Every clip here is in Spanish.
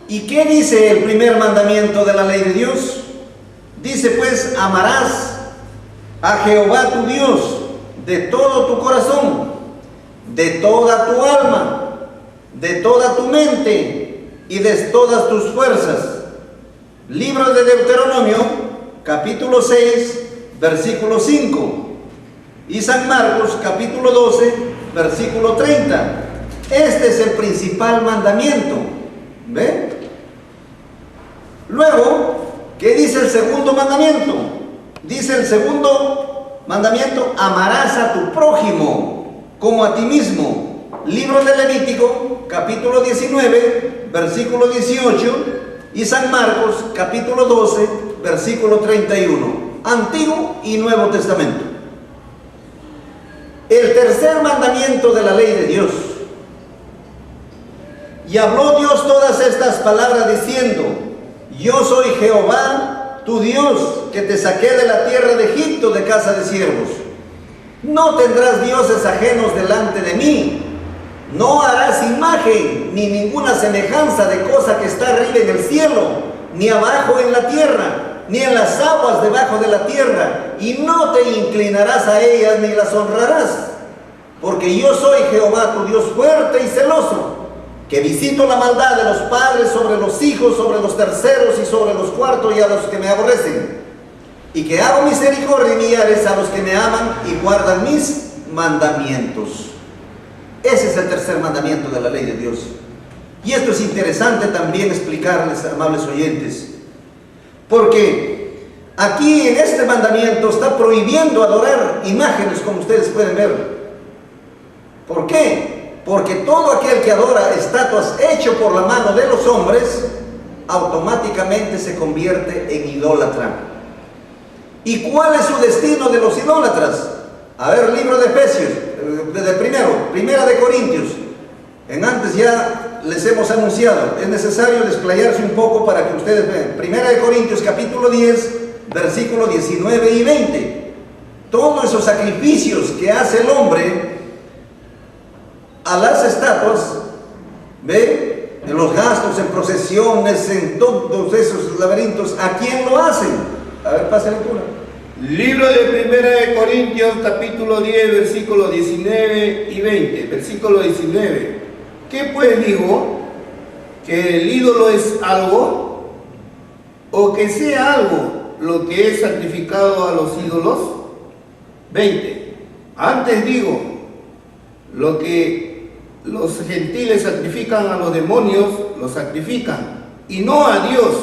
¿Y qué dice el primer mandamiento de la ley de Dios? Dice pues, amarás a Jehová tu Dios de todo tu corazón, de toda tu alma, de toda tu mente y de todas tus fuerzas. Libro de Deuteronomio, capítulo 6, versículo 5. Y San Marcos, capítulo 12, versículo 30. Este es el principal mandamiento. ¿Ve? Luego, ¿qué dice el segundo mandamiento? Dice el segundo mandamiento, amarás a tu prójimo como a ti mismo. Libro de Levítico, capítulo 19, versículo 18, y San Marcos, capítulo 12, versículo 31. Antiguo y Nuevo Testamento. El tercer mandamiento de la ley de Dios. Y habló Dios todas estas palabras diciendo, yo soy Jehová, tu Dios, que te saqué de la tierra de Egipto de casa de siervos. No tendrás dioses ajenos delante de mí. No harás imagen ni ninguna semejanza de cosa que está arriba en el cielo, ni abajo en la tierra, ni en las aguas debajo de la tierra, y no te inclinarás a ellas ni las honrarás. Porque yo soy Jehová, tu Dios fuerte y celoso, que visito la maldad de los padres sobre los hijos, sobre los terceros y sobre los cuartos y a los que me aborrecen, y que hago misericordia y millares a los que me aman y guardan mis mandamientos. Ese es el tercer mandamiento de la ley de Dios. Y esto es interesante también explicarles, amables oyentes, porque aquí en este mandamiento está prohibiendo adorar imágenes, como ustedes pueden ver. ¿Por qué? Porque todo aquel que adora estatuas hechas por la mano de los hombres, automáticamente se convierte en idólatra. ¿Y cuál es su destino de los idólatras? A ver, libro de Efesios, primera de Corintios. En antes ya les hemos anunciado, es necesario desplayarse un poco para que ustedes vean. Primera de Corintios, capítulo 10, versículos 19 y 20. Todos esos sacrificios que hace el hombre a las estatuas, ¿ve? En los gastos, en procesiones, en todos esos laberintos, ¿a quién lo hacen? A ver, pase la lectura. Libro de Primera de Corintios, capítulo 10, versículos 19 y 20. Versículo 19. ¿Qué pues digo? ¿Que el ídolo es algo? ¿O que sea algo lo que es sacrificado a los ídolos? 20. Antes digo, lo que los gentiles sacrifican a los demonios, lo sacrifican, y no a Dios,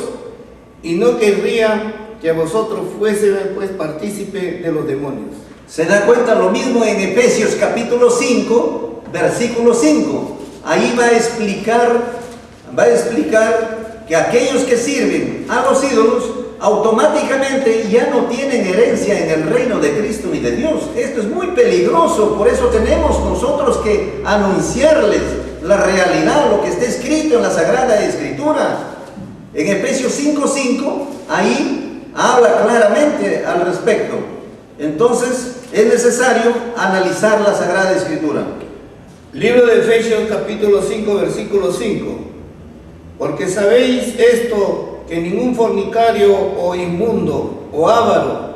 y no querría que a vosotros fuese pues partícipe de los demonios. Se da cuenta lo mismo en Efesios capítulo 5, versículo 5. Ahí va a explicar que aquellos que sirven a los ídolos automáticamente ya no tienen herencia en el reino de Cristo ni de Dios. Esto es muy peligroso, por eso tenemos nosotros que anunciarles la realidad, lo que está escrito en la Sagrada Escritura. En Efesios 5:5, ahí habla claramente al respecto. Entonces es necesario analizar la Sagrada Escritura. Libro de Efesios capítulo 5, versículo 5. Porque sabéis esto, que ningún fornicario o inmundo o avaro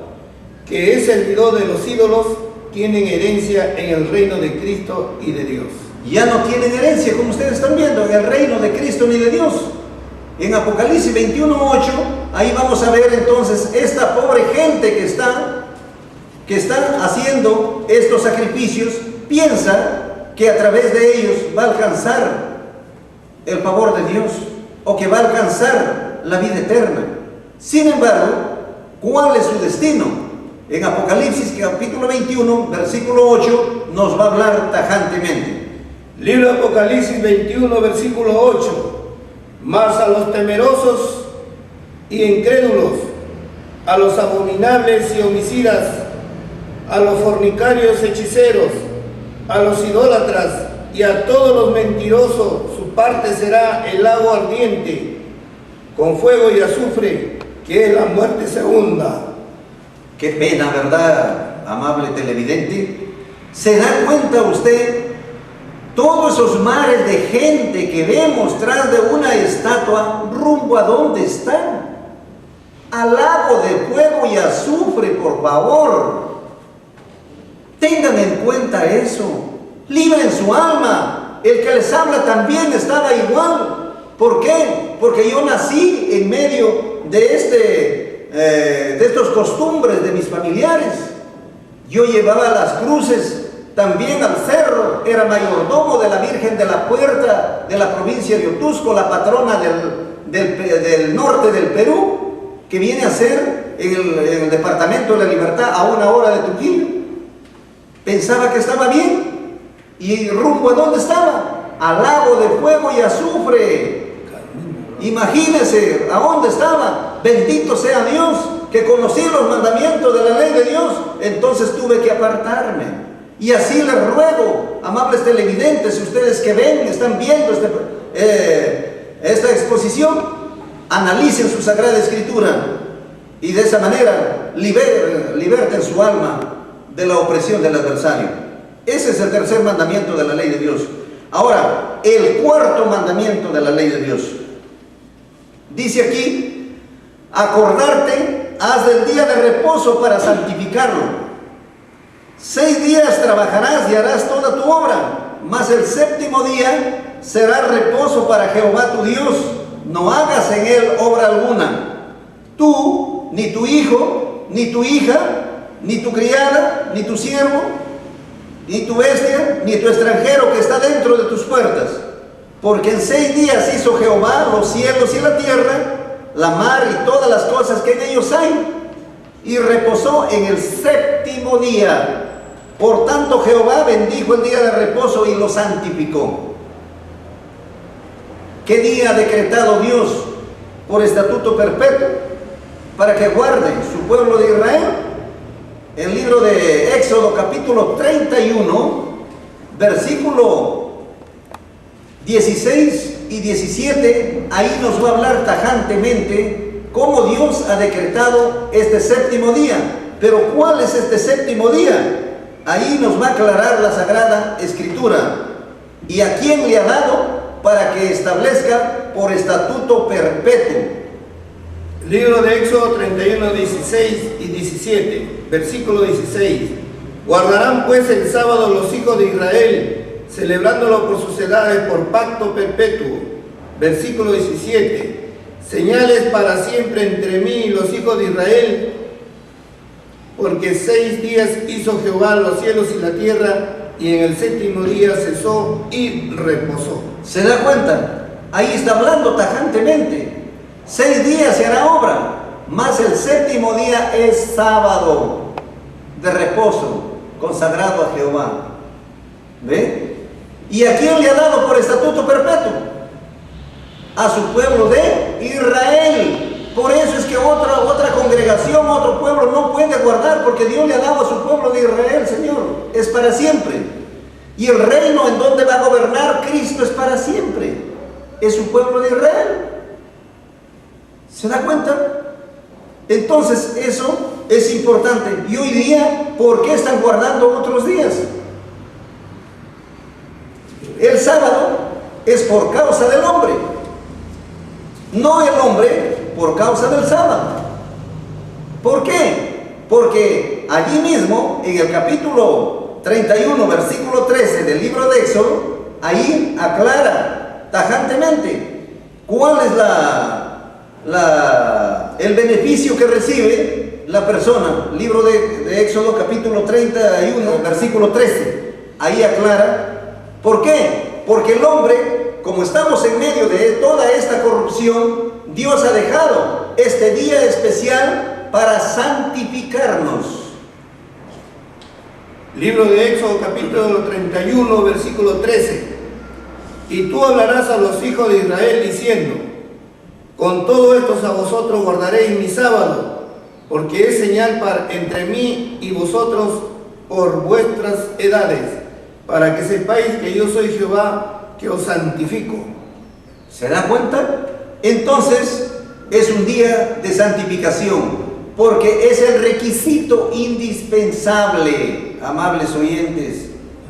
que es servidor de los ídolos tienen herencia en el reino de Cristo y de Dios. Ya no tienen herencia, como ustedes están viendo, en el reino de Cristo ni de Dios. En Apocalipsis 21:8, ahí vamos a ver entonces esta pobre gente que está haciendo estos sacrificios, piensa que a través de ellos va a alcanzar el favor de Dios o que va a alcanzar la vida eterna. Sin embargo, ¿cuál es su destino? En Apocalipsis capítulo 21, versículo 8, nos va a hablar tajantemente. Libro de Apocalipsis 21, versículo 8. Mas a los temerosos y incrédulos, a los abominables y homicidas, a los fornicarios, hechiceros, a los idólatras y a todos los mentirosos, su parte será el lago ardiente, con fuego y azufre, que es la muerte segunda. Qué pena, ¿verdad, amable televidente? ¿Se da cuenta usted Todos esos mares de gente que vemos tras de una estatua, rumbo a dónde están. Al lago de fuego y azufre, por favor. Tengan en cuenta eso. Libren su alma. El que les habla también estaba igual. ¿Por qué? Porque yo nací en medio de estas costumbres de mis familiares. Yo llevaba las cruces también al cerro, era mayordomo de la Virgen de la Puerta de la provincia de Otusco, la patrona del norte del Perú, que viene a ser el departamento de la Libertad a 1 hora de Trujillo. Pensaba que estaba bien. ¿Y rumbo a dónde estaba? Al lago de fuego y azufre. Imagínense a dónde estaba. Bendito sea Dios, que conocí los mandamientos de la ley de Dios. Entonces tuve que apartarme. Y así les ruego, amables televidentes, ustedes que ven, están viendo esta exposición, analicen su Sagrada Escritura y de esa manera liberten su alma de la opresión del adversario. Ese es el tercer mandamiento de la ley de Dios. Ahora, el cuarto mandamiento de la ley de Dios. Dice aquí, acordarte, haz del día de reposo para santificarlo. 6 días trabajarás y harás toda tu obra, mas el 7º día será reposo para Jehová tu Dios. No hagas en él obra alguna. Tú, ni tu hijo, ni tu hija, ni tu criada, ni tu siervo, ni tu bestia, ni tu extranjero que está dentro de tus puertas. Porque en 6 días hizo Jehová los cielos y la tierra, la mar y todas las cosas que en ellos hay, y reposó en el 7º día. Por tanto Jehová bendijo el día de reposo y lo santificó. ¿Qué día ha decretado Dios por estatuto perpetuo para que guarde su pueblo de Israel? El libro de Éxodo capítulo 31, versículo 16 y 17, ahí nos va a hablar tajantemente cómo Dios ha decretado este 7º día. Pero ¿cuál es este 7º día? Ahí nos va a aclarar la Sagrada Escritura. ¿Y a quién le ha dado para que establezca por estatuto perpetuo? Libro de Éxodo 31, 16 y 17, versículo 16. Guardarán pues el sábado los hijos de Israel, celebrándolo por sus edades, por pacto perpetuo. Versículo 17. Señales para siempre entre mí y los hijos de Israel, porque 6 días hizo Jehová los cielos y la tierra, y en el 7º día cesó y reposó. ¿Se da cuenta? Ahí está hablando tajantemente. 6 días se hará obra, más el 7º día es sábado de reposo, consagrado a Jehová. ¿Ve? ¿Y a quién le ha dado por estatuto perpetuo? A su pueblo de Israel. Por eso es que otra congregación, otro pueblo no puede guardar, porque Dios le ha dado a su pueblo de Israel, Señor. Es para siempre. Y el reino en donde va a gobernar Cristo es para siempre. Es su pueblo de Israel. ¿Se da cuenta? Entonces eso es importante. Y hoy día, ¿por qué están guardando otros días? El sábado es por causa del hombre, no el hombre por causa del sábado. ¿Por qué? Porque allí mismo, en el capítulo 31, versículo 13 del libro de Éxodo, ahí aclara tajantemente cuál es el beneficio que recibe la persona. Libro de Éxodo capítulo 31, versículo 13. Ahí aclara. ¿Por qué? Porque el hombre, como estamos en medio de toda esta corrupción, Dios ha dejado este día especial para santificarnos. Libro de Éxodo capítulo 31, versículo 13. Y tú hablarás a los hijos de Israel diciendo: con todo esto a vosotros guardaréis mi sábado, porque es señal entre mí y vosotros por vuestras edades, para que sepáis que yo soy Jehová, que os santifico. ¿Se da cuenta? Entonces es un día de santificación, porque es el requisito indispensable, amables oyentes.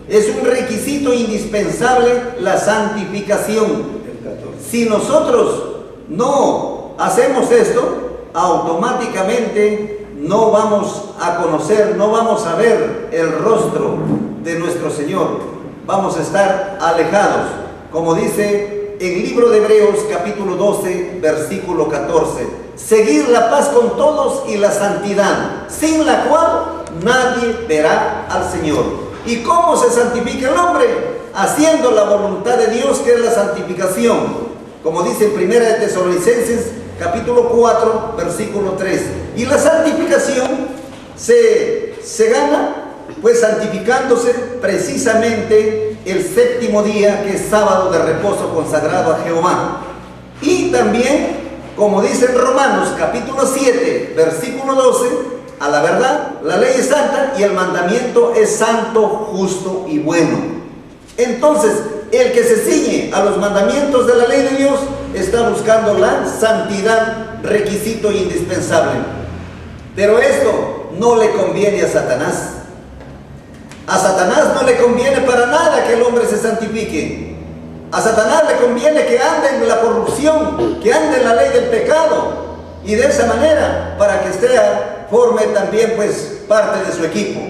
Es un requisito indispensable la santificación. El 14. Si nosotros no hacemos esto, automáticamente no vamos a conocer, no vamos a ver el rostro de nuestro Señor. Vamos a estar alejados, como dice el libro de Hebreos capítulo 12, versículo 14. Seguir la paz con todos y la santidad, sin la cual nadie verá al Señor. ¿Y cómo se santifica el hombre? Haciendo la voluntad de Dios, que es la santificación. Como dice en 1 de Tesalonicenses capítulo 4, versículo 3. Y la santificación se gana pues santificándose precisamente el séptimo día, que es sábado de reposo consagrado a Jehová. Y también, como dice en Romanos capítulo 7, versículo 12, a la verdad, la ley es santa y el mandamiento es santo, justo y bueno. Entonces, el que se ciñe a los mandamientos de la ley de Dios está buscando la santidad, requisito indispensable. Pero esto no le conviene a Satanás. A Satanás no le conviene para nada que el hombre se santifique. A Satanás le conviene que ande en la corrupción, que ande en la ley del pecado, y de esa manera, para que forme también pues parte de su equipo.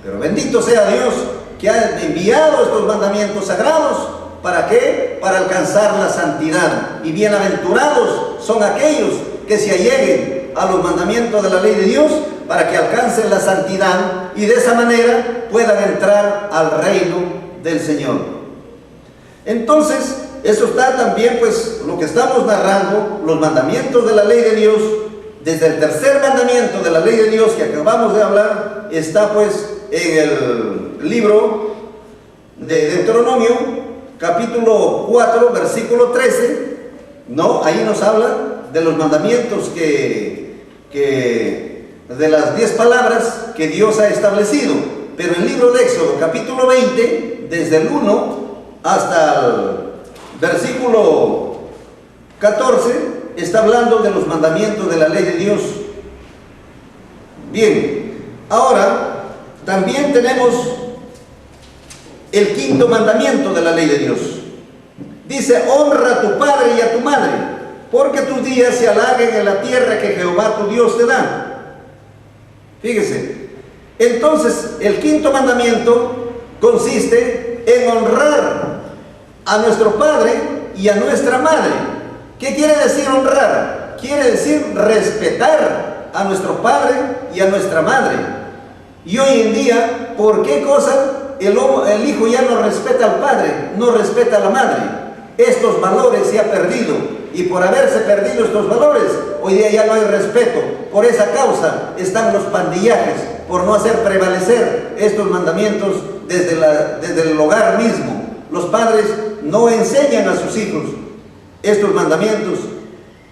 Pero bendito sea Dios, que ha enviado estos mandamientos sagrados. ¿Para qué? Para alcanzar la santidad. Y bienaventurados son aquellos que se alleguen a los mandamientos de la ley de Dios, para que alcancen la santidad y de esa manera puedan entrar al reino del Señor. Entonces, eso está también pues lo que estamos narrando, los mandamientos de la ley de Dios. Desde el tercer mandamiento de la ley de Dios que acabamos de hablar, está pues en el libro de Deuteronomio, capítulo 4, versículo 13, ¿no? Ahí nos habla de los mandamientos de las 10 palabras que Dios ha establecido. Pero en el libro de Éxodo, capítulo 20, desde el 1 hasta el versículo 14, está hablando de los mandamientos de la ley de Dios. Bien, ahora también tenemos el quinto mandamiento de la ley de Dios. Dice: honra a tu padre y a tu madre, porque tus días se alarguen en la tierra que Jehová tu Dios te da. Fíjese, entonces el quinto mandamiento consiste en honrar a nuestro padre y a nuestra madre. ¿Qué quiere decir honrar? Quiere decir respetar a nuestro padre y a nuestra madre. Y hoy en día, ¿por qué cosa el hijo ya no respeta al padre, no respeta a la madre? Estos valores se han perdido, y por haberse perdido estos valores, hoy día ya no hay respeto. Por esa causa están los pandillajes, por no hacer prevalecer estos mandamientos desde el hogar mismo. Los padres no enseñan a sus hijos estos mandamientos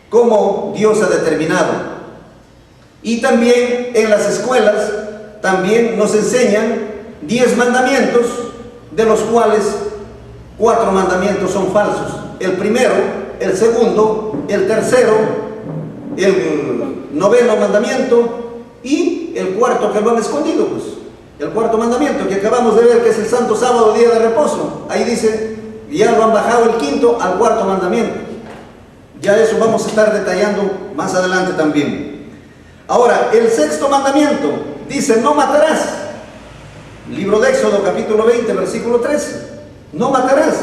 como Dios ha determinado. Y también en las escuelas también nos enseñan 10 mandamientos, de los cuales 4 mandamientos son falsos. El primero, el segundo, el tercero, el noveno mandamiento y el cuarto, que lo han escondido, pues. El cuarto mandamiento que acabamos de ver, que es el santo sábado, día de reposo. Ahí dice, ya lo han bajado el quinto al cuarto mandamiento. Ya eso vamos a estar detallando más adelante también. Ahora, el sexto mandamiento dice: no matarás. Libro de Éxodo, capítulo 20, versículo 13. No matarás.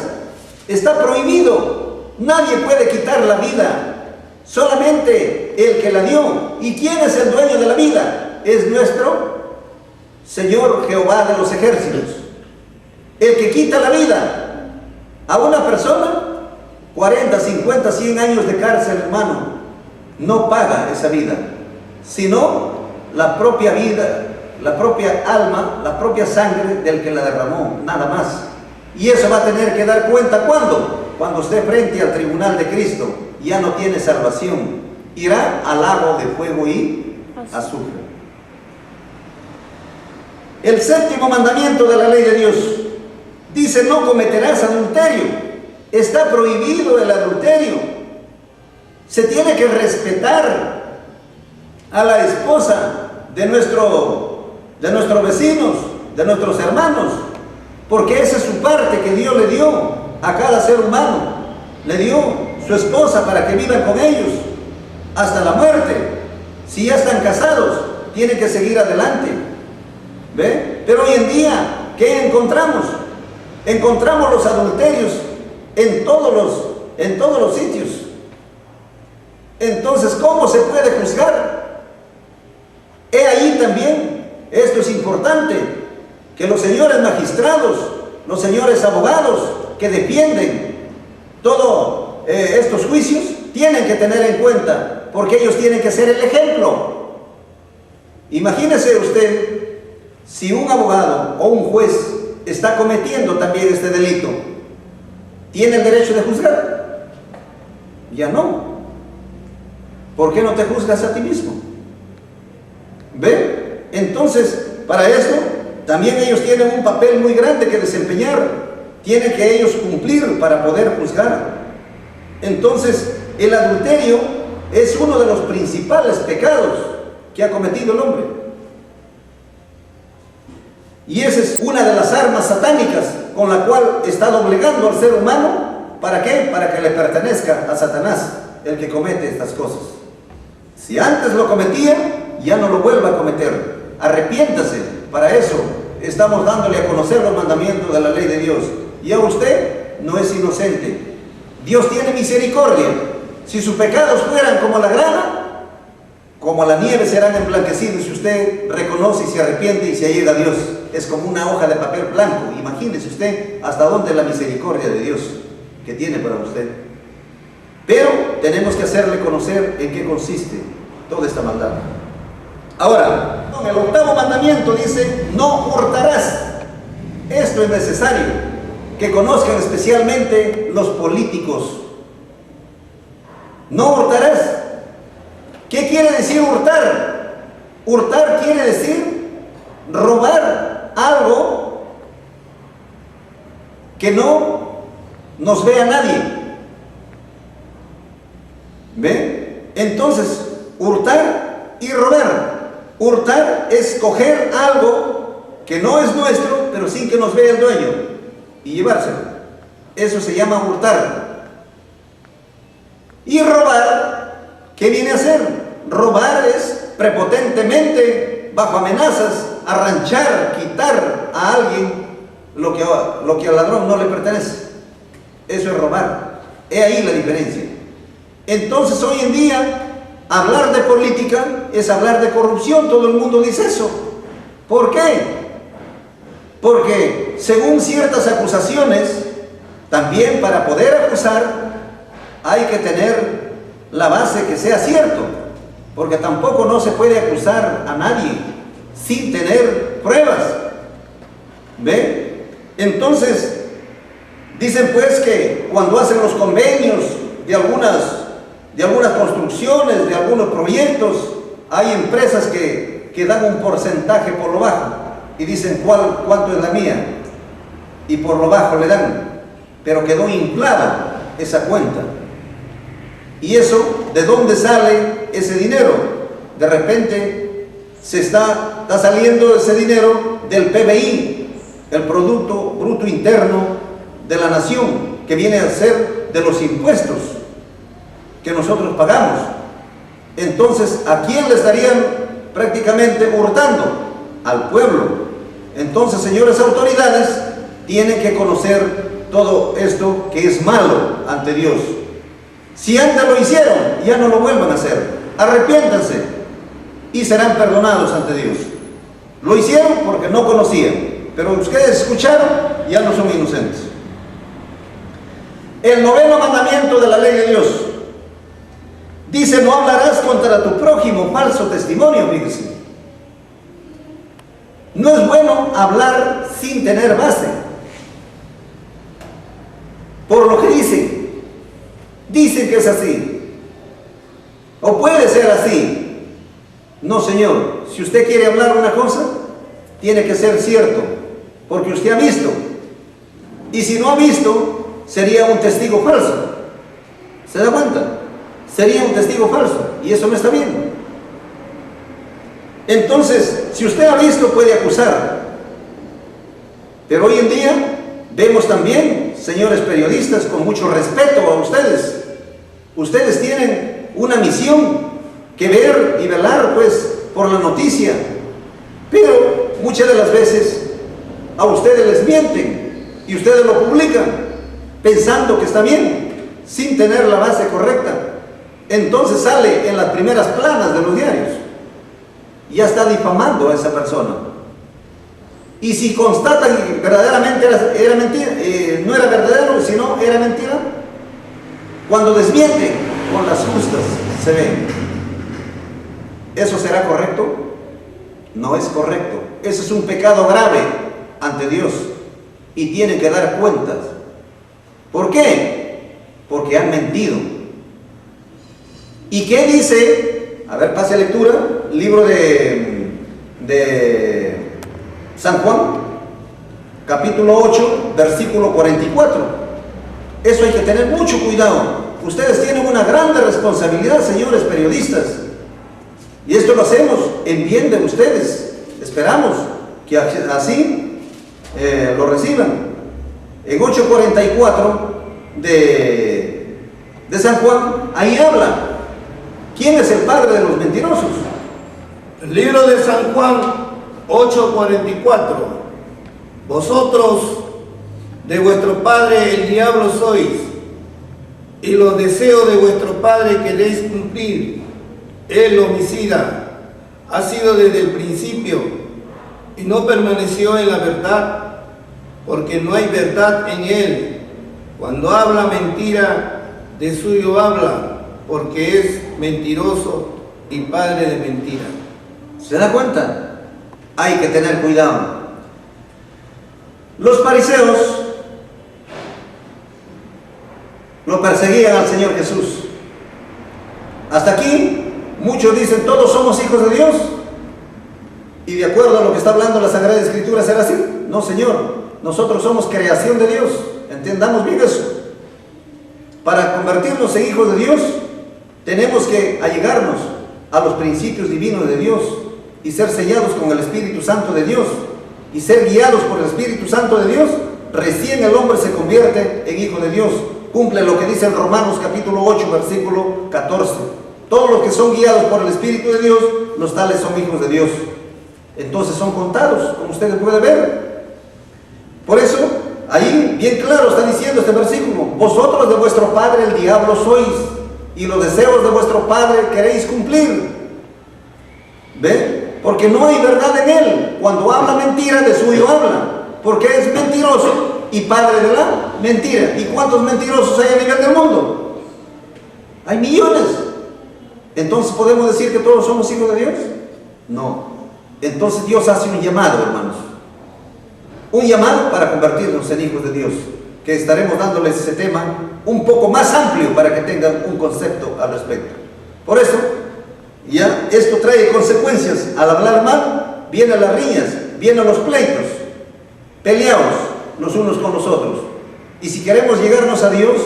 Está prohibido. Nadie puede quitar la vida, solamente el que la dio. ¿Y quién es el dueño de la vida? Es nuestro Señor Jehová de los ejércitos. El que quita la vida a una persona, 40, 50, 100 años de cárcel, hermano, no paga esa vida, sino la propia vida, la propia alma, la propia sangre del que la derramó, nada más. Y eso va a tener que dar cuenta, ¿cuándo? Cuando esté frente al tribunal de Cristo. Ya no tiene salvación, irá al lago de fuego y azufre. El séptimo mandamiento de la ley de Dios dice: no cometerás adulterio. Está prohibido el adulterio. Se tiene que respetar a la esposa de nuestros vecinos, de nuestros hermanos. porque esa es su parte que Dios le dio a cada ser humano. Le dio su esposa para que vivan con ellos hasta la muerte. Si ya están casados, tienen que seguir adelante. ¿Ve? Pero hoy en día, ¿qué encontramos? Encontramos los adulterios en todos los sitios. Entonces, ¿cómo se puede juzgar? He ahí también, esto es importante, que los señores magistrados, los señores abogados que defienden todos estos juicios, tienen que tener en cuenta, porque ellos tienen que ser el ejemplo. Imagínese usted, si un abogado o un juez está cometiendo también este delito, ¿tiene el derecho de juzgar? Ya no. ¿Por qué no te juzgas a ti mismo? ¿Ve? Entonces, para esto, también ellos tienen un papel muy grande que desempeñar. Tienen que ellos cumplir para poder juzgar. Entonces, el adulterio es uno de los principales pecados que ha cometido el hombre. Y esa es una de las armas satánicas con la cual está doblegando al ser humano. ¿Para qué? Para que le pertenezca a Satanás, el que comete estas cosas. Si antes lo cometía, ya no lo vuelva a cometer. Arrepiéntase. Para eso estamos dándole a conocer los mandamientos de la ley de Dios. Ya usted no es inocente. Dios tiene misericordia. Si sus pecados fueran como la grana, como la nieve serán emblanquecidos. Si usted reconoce y se arrepiente y se allega a Dios, es como una hoja de papel blanco. Imagínese usted hasta dónde es la misericordia de Dios que tiene para usted. Pero tenemos que hacerle conocer en qué consiste toda esta maldad. Ahora, en el 8º mandamiento dice: no hurtarás. Esto es necesario que conozcan especialmente los políticos. No hurtarás. ¿Qué quiere decir hurtar? Hurtar quiere decir robar algo que no nos vea nadie. ¿Ve? Entonces, hurtar y robar. Hurtar es coger algo que no es nuestro, pero sin que nos vea el dueño, y llevárselo. Eso se llama hurtar. Y robar, ¿qué viene a ser? Robar es prepotentemente, bajo amenazas, arranchar, quitar a alguien lo que al ladrón no le pertenece. Eso es robar. He ahí la diferencia. Entonces, hoy en día, hablar de política es hablar de corrupción. Todo el mundo dice eso. ¿Por qué? Porque según ciertas acusaciones, también para poder acusar hay que tener la base que sea cierto, porque tampoco no se puede acusar a nadie sin tener pruebas. ¿Ve? Entonces, dicen pues que cuando hacen los convenios de algunas construcciones, de algunos proyectos, hay empresas que dan un porcentaje por lo bajo y dicen cuánto es la mía, y por lo bajo le dan, pero quedó inflada esa cuenta. ¿Y eso de dónde sale ese dinero? De repente está saliendo ese dinero del PBI, el Producto Bruto Interno de la Nación, que viene a ser de los impuestos que nosotros pagamos. Entonces, ¿a quién le estarían prácticamente hurtando? Al pueblo. Entonces, señores autoridades, tienen que conocer todo esto que es malo ante Dios. Si antes lo hicieron, ya no lo vuelvan a hacer. Arrepiéntanse y serán perdonados ante Dios. Lo hicieron porque no conocían, pero ustedes escucharon, ya no son inocentes. El 9º mandamiento de la ley de Dios dice: no hablarás contra tu prójimo falso testimonio. Fíjese, no es bueno hablar sin tener base. Por lo que dicen que es así, o puede ser así. No, señor, si usted quiere hablar una cosa, tiene que ser cierto, porque usted ha visto, y si no ha visto, sería un testigo falso. ¿Se da cuenta? Sería un testigo falso, y eso no está bien. Entonces, si usted ha visto, puede acusar. Pero hoy en día vemos también, señores periodistas, con mucho respeto a ustedes. Ustedes tienen una misión que ver y velar, pues, por la noticia. Pero muchas de las veces a ustedes les mienten y ustedes lo publican pensando que está bien, sin tener la base correcta. Entonces sale en las primeras planas de los diarios. Ya está difamando a esa persona. Y si constatan que verdaderamente era mentira, no era verdadero, sino era mentira, cuando desmienten, con las justas se ven. ¿Eso será correcto? No es correcto. Eso es un pecado grave ante Dios y tienen que dar cuentas. ¿Por qué? Porque han mentido. ¿Y qué dice? A ver, pase a lectura, libro de San Juan, capítulo 8, versículo 44. Eso hay que tener mucho cuidado. Ustedes tienen una grande responsabilidad, señores periodistas. Y esto lo hacemos en bien de ustedes. Esperamos que así lo reciban. En 8:44 de San Juan, ahí habla. ¿Quién es el padre de los mentirosos? El libro de San Juan 8:44. Vosotros de vuestro padre el diablo sois, y los deseos de vuestro padre queréis cumplir. El homicida ha sido desde el principio y no permaneció en la verdad, porque no hay verdad en él. Cuando habla mentira, de suyo habla, porque es mentiroso y padre de mentira. ¿Se da cuenta? Hay que tener cuidado. Los fariseos lo perseguían al Señor Jesús. Hasta aquí muchos dicen, todos somos hijos de Dios. Y de acuerdo a lo que está hablando la Sagrada Escritura, ¿será así? No, Señor. Nosotros somos creación de Dios. Entendamos bien eso. Para convertirnos en hijos de Dios, tenemos que allegarnos a los principios divinos de Dios y ser sellados con el Espíritu Santo de Dios y ser guiados por el Espíritu Santo de Dios. Recién el hombre se convierte en hijo de Dios. Cumple lo que dice en Romanos capítulo 8, versículo 14. Todos los que son guiados por el Espíritu de Dios, los tales son hijos de Dios. Entonces son contados, como ustedes pueden ver. Por eso, ahí bien claro está diciendo este versículo: vosotros de vuestro padre el diablo sois, y los deseos de vuestro padre queréis cumplir. ¿Ven? Porque no hay verdad en él. Cuando habla mentira, de suyo habla, porque es mentiroso y padre de la mentira. ¿Y cuántos mentirosos hay a nivel del mundo? Hay millones. ¿Entonces podemos decir que todos somos hijos de Dios? No. Entonces Dios hace un llamado, hermanos. Un llamado para convertirnos en hijos de Dios, que estaremos dándoles ese tema un poco más amplio para que tengan un concepto al respecto. Por eso, ya esto trae consecuencias. Al hablar mal, vienen las riñas, vienen los pleitos, peleados los unos con los otros. Y si queremos llegarnos a Dios,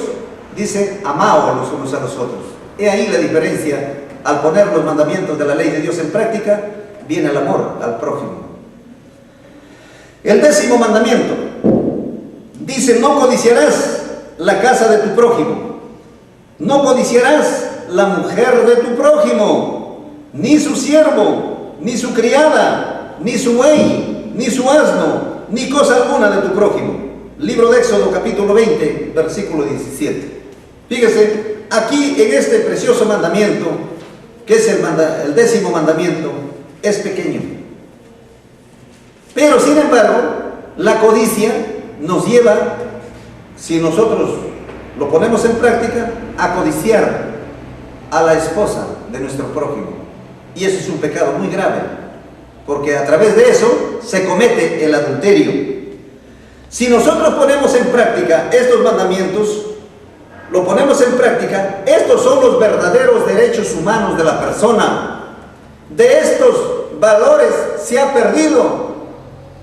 dice, amaos los unos a los otros. He ahí la diferencia. Al poner los mandamientos de la ley de Dios en práctica, viene el amor al prójimo. El 10º mandamiento dice: no codiciarás la casa de tu prójimo, no codiciarás la mujer de tu prójimo, ni su siervo, ni su criada, ni su buey, ni su asno, ni cosa alguna de tu prójimo. Libro de Éxodo capítulo 20, versículo 17. Fíjese, aquí en este precioso mandamiento, que es el 10º mandamiento, es pequeño. Pero sin embargo, la codicia nos lleva, si nosotros lo ponemos en práctica, a codiciar a la esposa de nuestro prójimo. Y eso es un pecado muy grave, porque a través de eso se comete el adulterio. Si nosotros ponemos en práctica estos mandamientos, lo ponemos en práctica, estos son los verdaderos derechos humanos de la persona. De estos valores se ha perdido.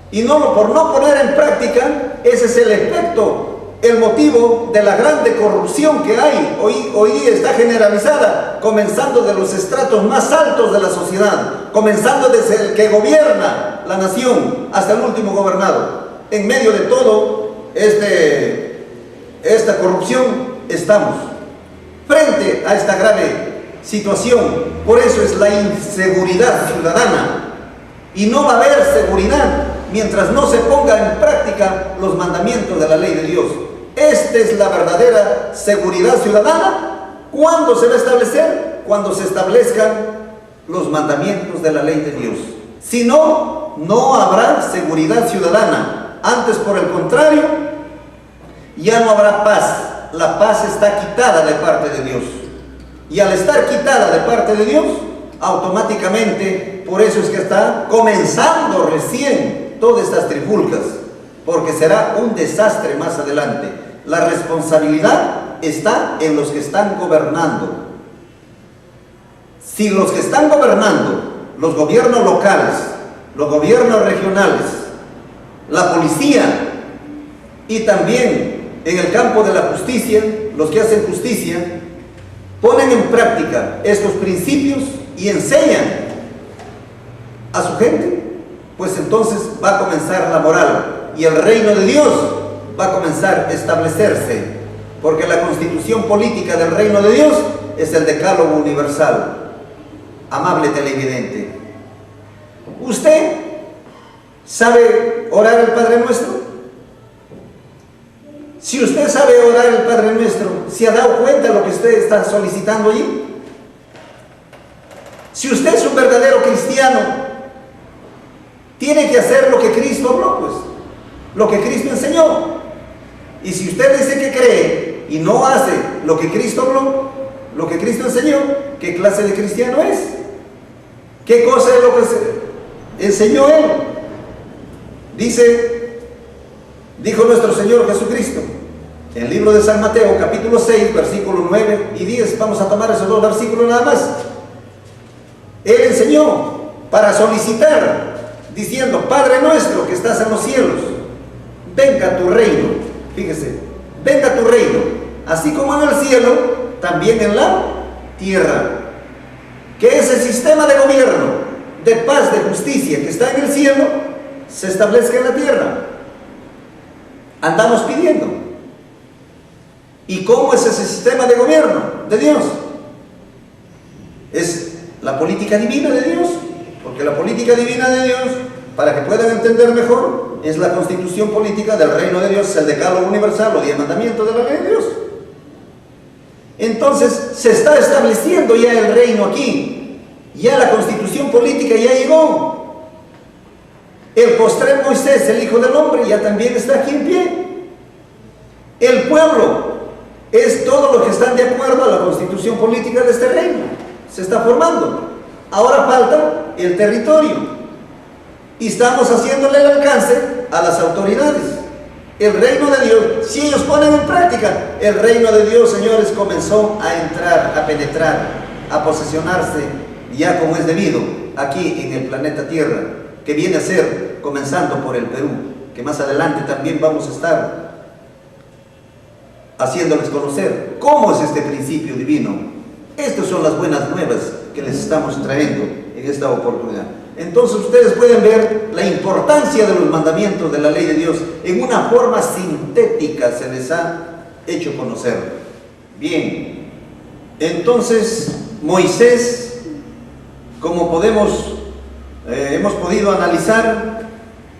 Y por no poner en práctica, ese es el efecto, el motivo de la grande corrupción que hay. Hoy día está generalizada, comenzando de los estratos más altos de la sociedad, comenzando desde el que gobierna la nación hasta el último gobernado. en medio de todo esta corrupción, estamos frente a esta grave situación. Por eso es la inseguridad ciudadana. Y no va a haber seguridad mientras no se ponga en práctica los mandamientos de la ley de Dios. Esta es la verdadera seguridad ciudadana. ¿Cuándo se va a establecer? Cuando se establezcan los mandamientos de la ley de Dios. Si no, no habrá seguridad ciudadana. Antes, por el contrario, ya no habrá paz. La paz está quitada de parte de Dios. Y al estar quitada de parte de Dios, automáticamente, por eso es que está comenzando recién todas estas trifulcas, porque será un desastre más adelante. La responsabilidad está en los que están gobernando. Si los que están gobernando, los gobiernos locales, los gobiernos regionales, la policía y también en el campo de la justicia, los que hacen justicia, ponen en práctica estos principios y enseñan a su gente, pues entonces va a comenzar la moral y el reino de Dios va a comenzar a establecerse, porque la constitución política del reino de Dios es el decálogo universal. Amable televidente, ¿usted sabe orar el Padre Nuestro? Si usted sabe orar el Padre Nuestro, ¿se ha dado cuenta de lo que usted está solicitando allí? Si usted es un verdadero cristiano, tiene que hacer lo que Cristo habló, pues, lo que Cristo enseñó. Y si usted dice que cree y no hace lo que Cristo habló, lo que Cristo enseñó, ¿qué clase de cristiano es? ¿Qué cosa es lo que enseñó Él? Dijo nuestro Señor Jesucristo, en el libro de San Mateo, capítulo 6, versículos 9 y 10, vamos a tomar esos dos versículos nada más. Él enseñó para solicitar, diciendo: Padre nuestro que estás en los cielos, venga tu reino. Fíjese, venga tu reino, así como en el cielo, también en la tierra. Que ese sistema de gobierno, de paz, de justicia que está en el cielo, se establezca en la tierra. Andamos pidiendo. ¿Y cómo es ese sistema de gobierno de Dios? Es la política divina de Dios, porque la política divina de Dios, para que puedan entender mejor, es la constitución política del reino de Dios, es el decálogo universal, los 10 mandamientos de la ley de Dios. Entonces se está estableciendo ya el reino aquí, ya la constitución política ya llegó. El postrer Moisés, el Hijo del Hombre, ya también está aquí en pie. El pueblo es todo lo que están de acuerdo a la constitución política de este reino. Se está formando. Ahora falta el territorio. Y estamos haciéndole el alcance a las autoridades. El reino de Dios, si ellos ponen en práctica, el reino de Dios, señores, comenzó a entrar, a penetrar, a posesionarse ya como es debido aquí en el planeta Tierra, que viene a ser comenzando por el Perú, que más adelante también vamos a estar haciéndoles conocer cómo es este principio divino. Estas son las buenas nuevas que les estamos trayendo en esta oportunidad. Entonces ustedes pueden ver la importancia de los mandamientos de la ley de Dios. En una forma sintética se les ha hecho conocer. Bien, entonces Moisés, como hemos podido analizar,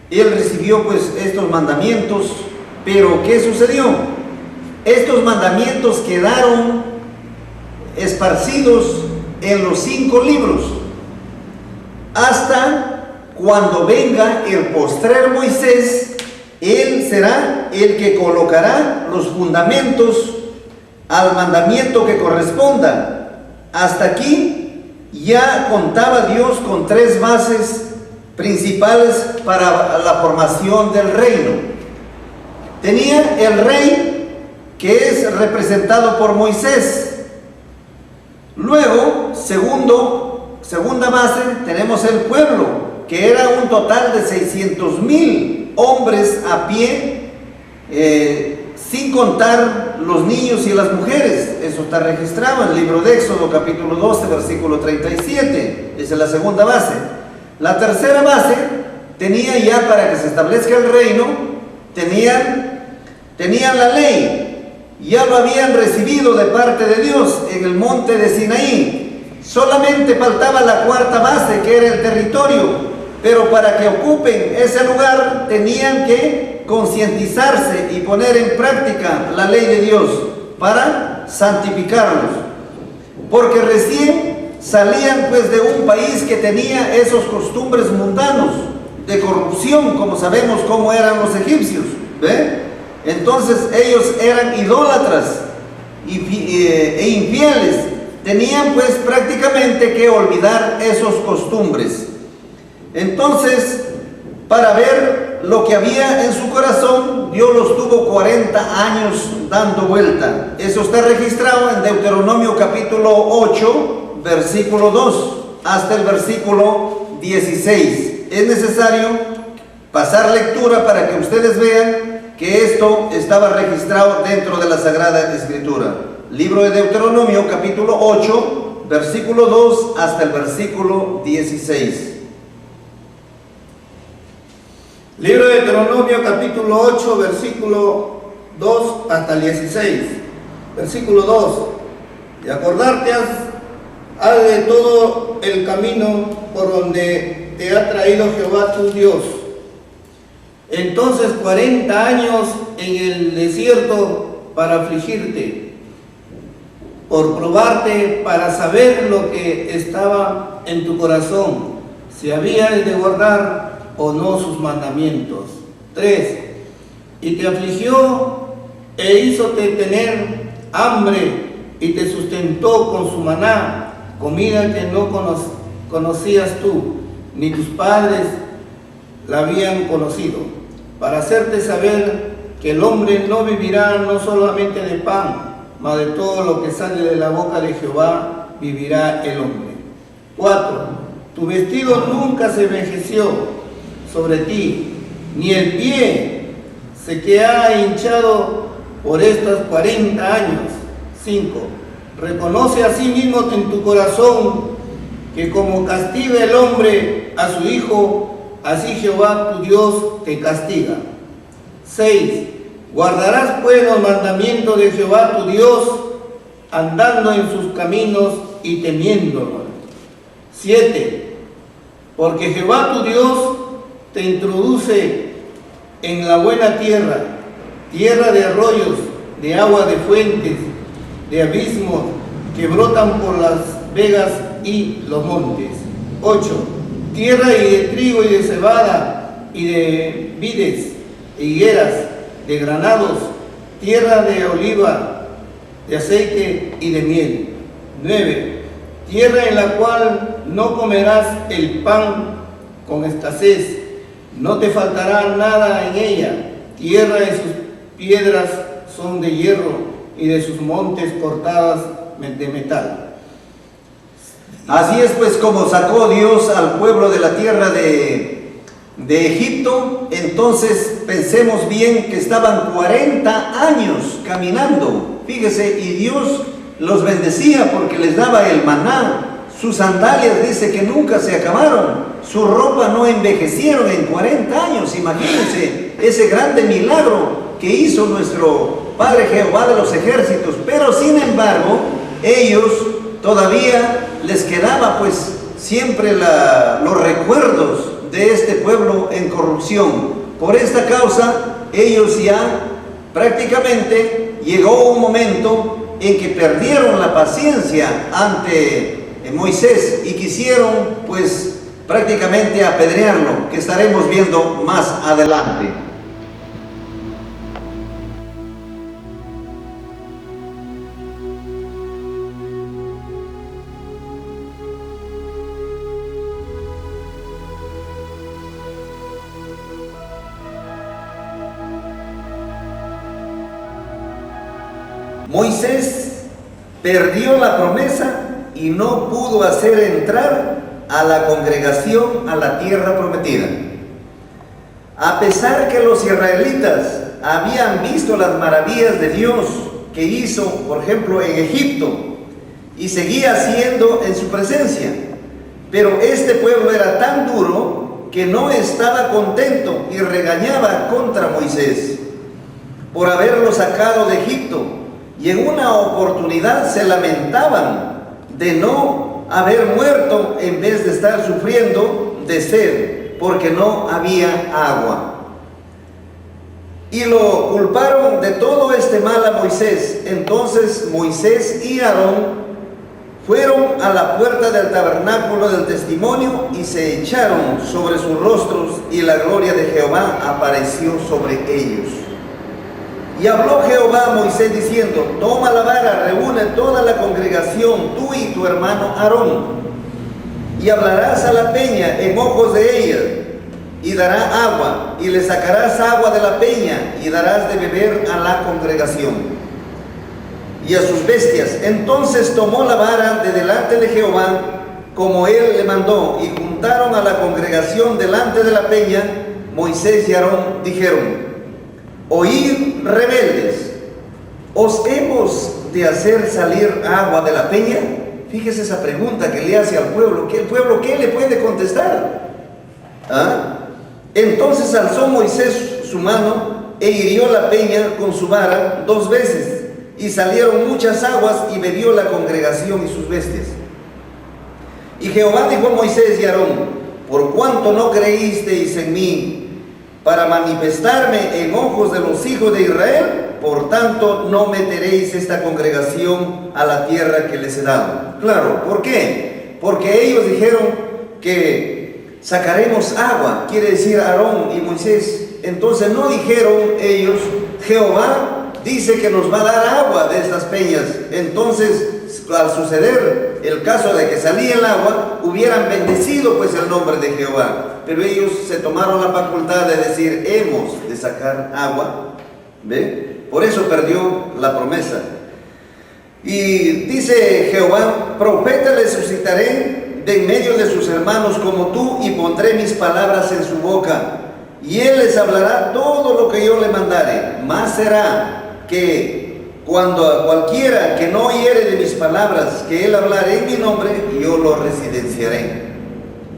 él recibió pues estos mandamientos, pero ¿qué sucedió? Estos mandamientos quedaron esparcidos en los 5 libros, hasta cuando venga el postrer Moisés. Él será el que colocará los fundamentos al mandamiento que corresponda. Hasta aquí ya contaba Dios con 3 bases principales para la formación del reino. Tenía el rey, que es representado por Moisés. Luego, segunda base, tenemos el pueblo, que era un total de 600,000 hombres a pie, sin contar los niños y las mujeres. Eso está registrado en el libro de Éxodo, capítulo 12, versículo 37. Esa es la segunda base. La tercera base tenía ya, para que se establezca el reino, tenían la ley, ya lo habían recibido de parte de Dios en el monte de Sinaí. Solamente faltaba la cuarta base, que era el territorio, pero para que ocupen ese lugar tenían que concientizarse y poner en práctica la ley de Dios para santificarlos, porque recién salían pues de un país que tenía esos costumbres mundanos de corrupción, como sabemos cómo eran los egipcios, ¿ve? Entonces ellos eran idólatras e infieles, tenían pues prácticamente que olvidar esos costumbres. Entonces, para ver lo que había en su corazón, Dios los tuvo 40 años dando vuelta. Eso está registrado en Deuteronomio capítulo 8, versículo 2, hasta el versículo 16. Es necesario pasar lectura para que ustedes vean que esto estaba registrado dentro de la Sagrada Escritura. Libro de Deuteronomio capítulo 8, versículo 2 hasta el versículo 16. Libro de Deuteronomio capítulo 8, versículo 2 hasta el 16. Versículo 2. Y acordarte has de todo el camino por donde te ha traído Jehová tu Dios. Entonces 40 años en el desierto para afligirte, por probarte, para saber lo que estaba en tu corazón, si habías de guardar o no sus mandamientos. 3. Y te afligió e hízote tener hambre y te sustentó con su maná, comida que no conocías tú, ni tus padres la habían conocido, para hacerte saber que el hombre no vivirá no solamente de pan, mas de todo lo que sale de la boca de Jehová vivirá el hombre. 4. Tu vestido nunca se envejeció sobre ti, ni el pie se que ha hinchado por estos 40 años. 5. Reconoce a sí mismo en tu corazón que como castiga el hombre a su hijo, así Jehová tu Dios te castiga. 6. Guardarás pues los mandamientos de Jehová tu Dios, andando en sus caminos y temiéndolo. 7. Porque Jehová tu Dios te introduce en la buena tierra, tierra de arroyos, de agua de fuentes, de abismos que brotan por las vegas y los montes. 8. Tierra y de trigo y de cebada y de vides, de higueras, de granados, tierra de oliva, de aceite y de miel. 9. Tierra en la cual no comerás el pan con escasez, no te faltará nada en ella. Tierra de sus piedras son de hierro y de sus montes cortadas de metal. Así es pues como sacó Dios al pueblo de la tierra de Egipto. Entonces pensemos bien que estaban 40 años caminando, fíjese, y Dios los bendecía porque les daba el maná. Sus sandalias dice que nunca se acabaron, su ropa no envejecieron en 40 años. Imagínense ese grande milagro que hizo nuestro Padre Jehová de los ejércitos. Pero sin embargo, ellos todavía les quedaba pues siempre los recuerdos de este pueblo en corrupción. Por esta causa, ellos ya prácticamente llegó un momento en que perdieron la paciencia ante Moisés y quisieron pues prácticamente apedrearlo, que estaremos viendo más adelante. Moisés perdió la promesa y no pudo hacer entrar a la congregación a la tierra prometida. A pesar que los israelitas habían visto las maravillas de Dios que hizo, por ejemplo, en Egipto, y seguía haciendo en su presencia, pero este pueblo era tan duro que no estaba contento y regañaba contra Moisés por haberlo sacado de Egipto, y en una oportunidad se lamentaban de no haber muerto en vez de estar sufriendo de sed, porque no había agua. Y lo culparon de todo este mal a Moisés. Entonces Moisés y Aarón fueron a la puerta del tabernáculo del testimonio y se echaron sobre sus rostros, y la gloria de Jehová apareció sobre ellos. Y habló Jehová a Moisés diciendo: toma la vara, reúne toda la congregación, tú y tu hermano Aarón, y hablarás a la peña en ojos de ella, y dará agua, y le sacarás agua de la peña, y darás de beber a la congregación y a sus bestias. Entonces tomó la vara de delante de Jehová, como él le mandó, y juntaron a la congregación delante de la peña. Moisés y Aarón dijeron: oíd, rebeldes, ¿os hemos de hacer salir agua de la peña? Fíjese esa pregunta que le hace al pueblo. ¿El pueblo qué le puede contestar? Entonces alzó Moisés su mano e hirió la peña con su vara 2 veces, y salieron muchas aguas, y bebió la congregación y sus bestias. Y Jehová dijo a Moisés y a Aarón: por cuanto no creísteis en mí para manifestarme en ojos de los hijos de Israel, por tanto no meteréis esta congregación a la tierra que les he dado. Claro, ¿por qué? Porque ellos dijeron que sacaremos agua, quiere decir Aarón y Moisés. Entonces no dijeron ellos: Jehová dice que nos va a dar agua de estas peñas. Entonces, al suceder el caso de que salía el agua, hubieran bendecido pues el nombre de Jehová. Pero ellos se tomaron la facultad de decir: hemos de sacar agua. ¿Ve? Por eso perdió la promesa. Y dice Jehová: profeta le suscitaré de en medio de sus hermanos como tú, y pondré mis palabras en su boca, y él les hablará todo lo que yo le mandare. Más será que cuando a cualquiera que no oyere de mis palabras que él hablare en mi nombre, yo lo residenciaré.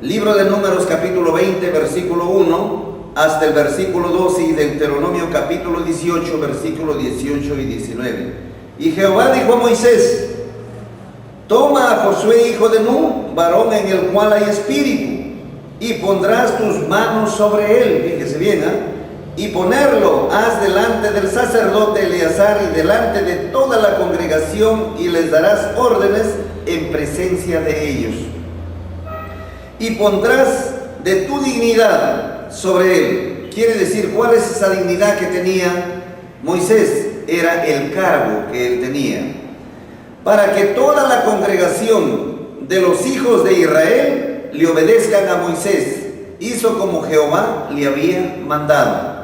Libro de Números capítulo 20 versículo 1 hasta el versículo 12, y Deuteronomio capítulo 18 versículo 18 y 19. Y Jehová dijo a Moisés: toma a Josué hijo de Nun, varón en el cual hay espíritu, y pondrás tus manos sobre él. Fíjese bien, y ponerlo has delante del sacerdote Eleazar y delante de toda la congregación, y les darás órdenes en presencia de ellos. Y pondrás de tu dignidad sobre él. Quiere decir, ¿cuál es esa dignidad que tenía Moisés? Era el cargo que él tenía. Para que toda la congregación de los hijos de Israel le obedezcan a Moisés. Hizo como Jehová le había mandado.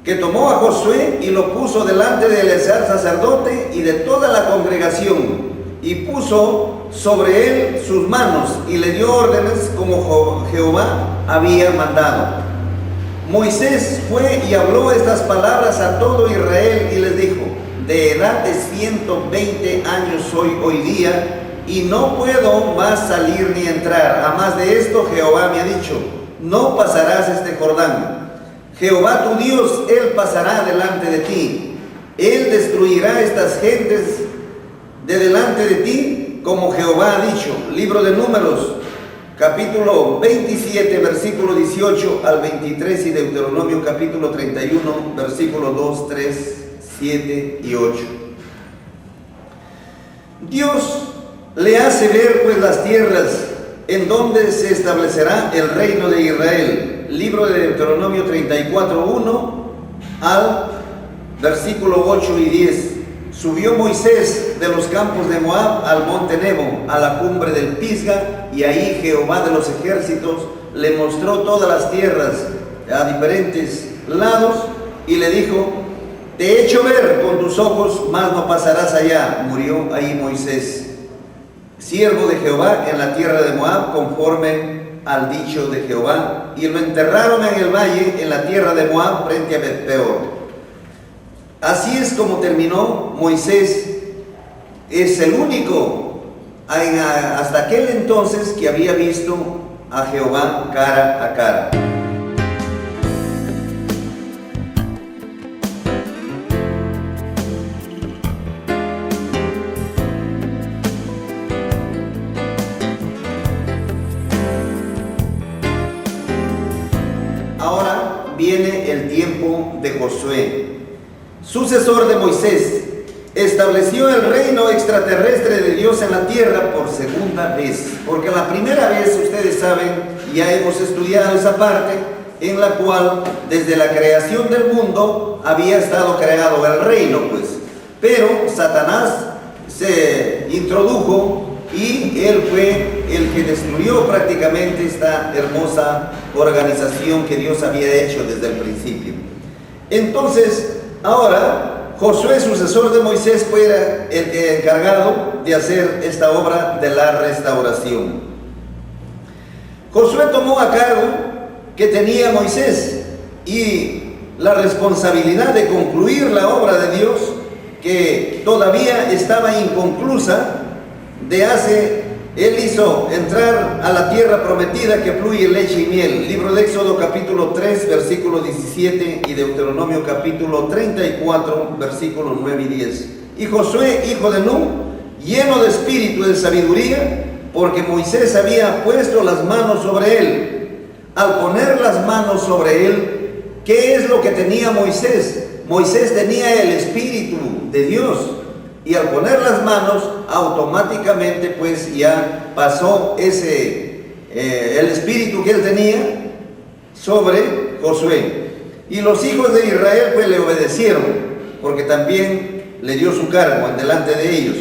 Que tomó a Josué y lo puso delante de Eleazar sacerdote y de toda la congregación, y puso sobre él sus manos, y le dio órdenes como Jehová había mandado. Moisés fue y habló estas palabras a todo Israel, y les dijo: de edad de 120 años soy hoy día, y no puedo más salir ni entrar. A más de esto, Jehová me ha dicho: no pasarás este Jordán. Jehová tu Dios, él pasará delante de ti. Él destruirá estas gentes de delante de ti, como Jehová ha dicho. Libro de Números, capítulo 27, versículo 18 al 23, y Deuteronomio, capítulo 31, versículos 2, 3, 7 y 8. Dios le hace ver pues las tierras en donde se establecerá el reino de Israel. Libro de Deuteronomio 34, 1 al versículo 8 y 10. Subió Moisés de los campos de Moab al monte Nebo, a la cumbre del Pisga, y ahí Jehová de los ejércitos le mostró todas las tierras a diferentes lados, y le dijo: te he hecho ver con tus ojos, mas no pasarás allá. Murió ahí Moisés, siervo de Jehová, en la tierra de Moab, conforme al dicho de Jehová, y lo enterraron en el valle, en la tierra de Moab, frente a Bet-peor. Así es como terminó Moisés. Es el único hasta aquel entonces que había visto a Jehová cara a cara. Ahora viene el tiempo de Josué, sucesor de Moisés. Estableció el reino extraterrestre de Dios en la tierra por segunda vez. Porque la primera vez, ustedes saben, ya hemos estudiado esa parte, en la cual desde la creación del mundo había estado creado el reino, pues. Pero Satanás se introdujo y él fue el que destruyó prácticamente esta hermosa organización que Dios había hecho desde el principio. Entonces, ahora Josué, sucesor de Moisés, fue el encargado de hacer esta obra de la restauración. Josué tomó a cargo que tenía Moisés y la responsabilidad de concluir la obra de Dios, que todavía estaba inconclusa. Él hizo entrar a la tierra prometida que fluye leche y miel. Libro de Éxodo capítulo 3, versículo 17 y Deuteronomio capítulo 34, versículos 9 y 10. Y Josué, hijo de Nun, lleno de espíritu y de sabiduría, porque Moisés había puesto las manos sobre él. Al poner las manos sobre él, ¿qué es lo que tenía Moisés? Moisés tenía el espíritu de Dios. Y al poner las manos, automáticamente pues ya pasó el espíritu que él tenía sobre Josué. Y los hijos de Israel pues le obedecieron, porque también le dio su cargo en delante de ellos.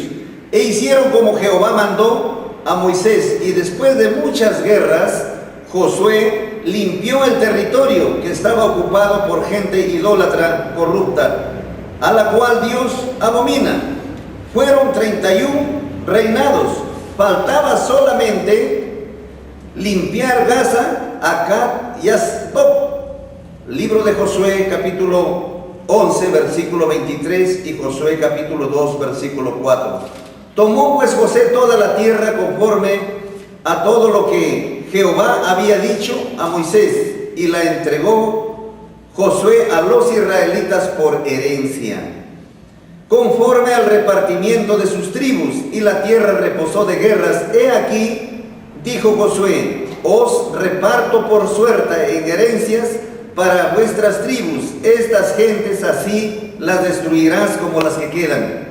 E hicieron como Jehová mandó a Moisés. Y después de muchas guerras, Josué limpió el territorio que estaba ocupado por gente idólatra corrupta, a la cual Dios abomina. Fueron 31 reinados. Faltaba solamente limpiar Gaza, Acab y Asdod. Libro de Josué capítulo 11 versículo 23 y Josué capítulo 2 versículo 4. Tomó pues José toda la tierra conforme a todo lo que Jehová había dicho a Moisés, y la entregó Josué a los israelitas por herencia, conforme al repartimiento de sus tribus, y la tierra reposó de guerras. He aquí, dijo Josué, os reparto por suerte en herencias para vuestras tribus. Estas gentes así las destruirás como las que quedan,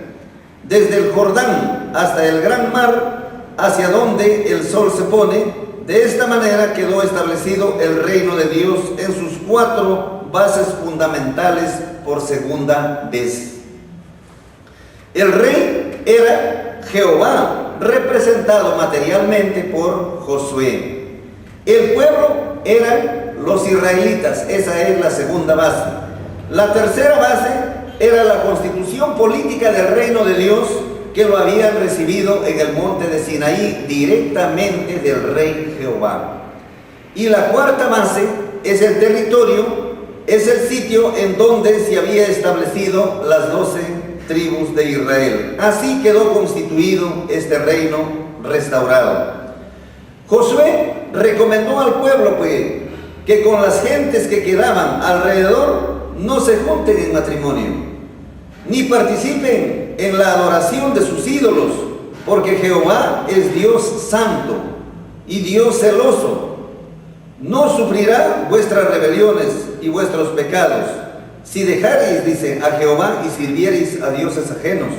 desde el Jordán hasta el gran mar, hacia donde el sol se pone. De esta manera quedó establecido el reino de Dios en sus 4 bases fundamentales por segunda vez. El rey era Jehová, representado materialmente por Josué. El pueblo eran los israelitas, esa es la segunda base. La tercera base era la constitución política del reino de Dios, que lo habían recibido en el monte de Sinaí directamente del rey Jehová. Y la cuarta base es el territorio, es el sitio en donde se había establecido las 12 tribus de Israel. Así quedó constituido este reino restaurado. Josué recomendó al pueblo pues, que con las gentes que quedaban alrededor no se junten en matrimonio, ni participen en la adoración de sus ídolos, porque Jehová es Dios santo y Dios celoso. No sufrirá vuestras rebeliones y vuestros pecados, si dejareis, dice, a Jehová y sirviereis a dioses ajenos.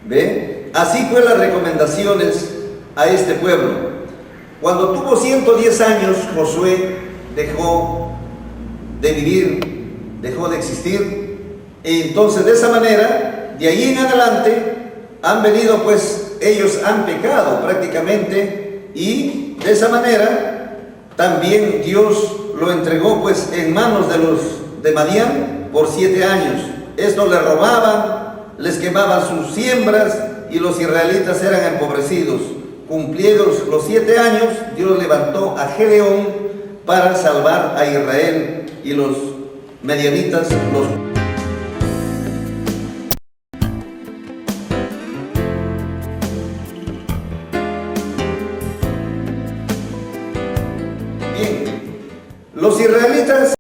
¿Ve? Así fue las recomendaciones a este pueblo. Cuando tuvo 110 años, Josué dejó de vivir, dejó de existir. Y entonces de esa manera, de ahí en adelante, han venido pues, ellos han pecado prácticamente, y de esa manera también Dios lo entregó pues en manos de los de Madián por 7 años. Esto le robaban, les quemaban sus siembras y los israelitas eran empobrecidos. Cumplidos los 7 años, Dios levantó a Gedeón para salvar a Israel, y los medianitas los Bien. Los israelitas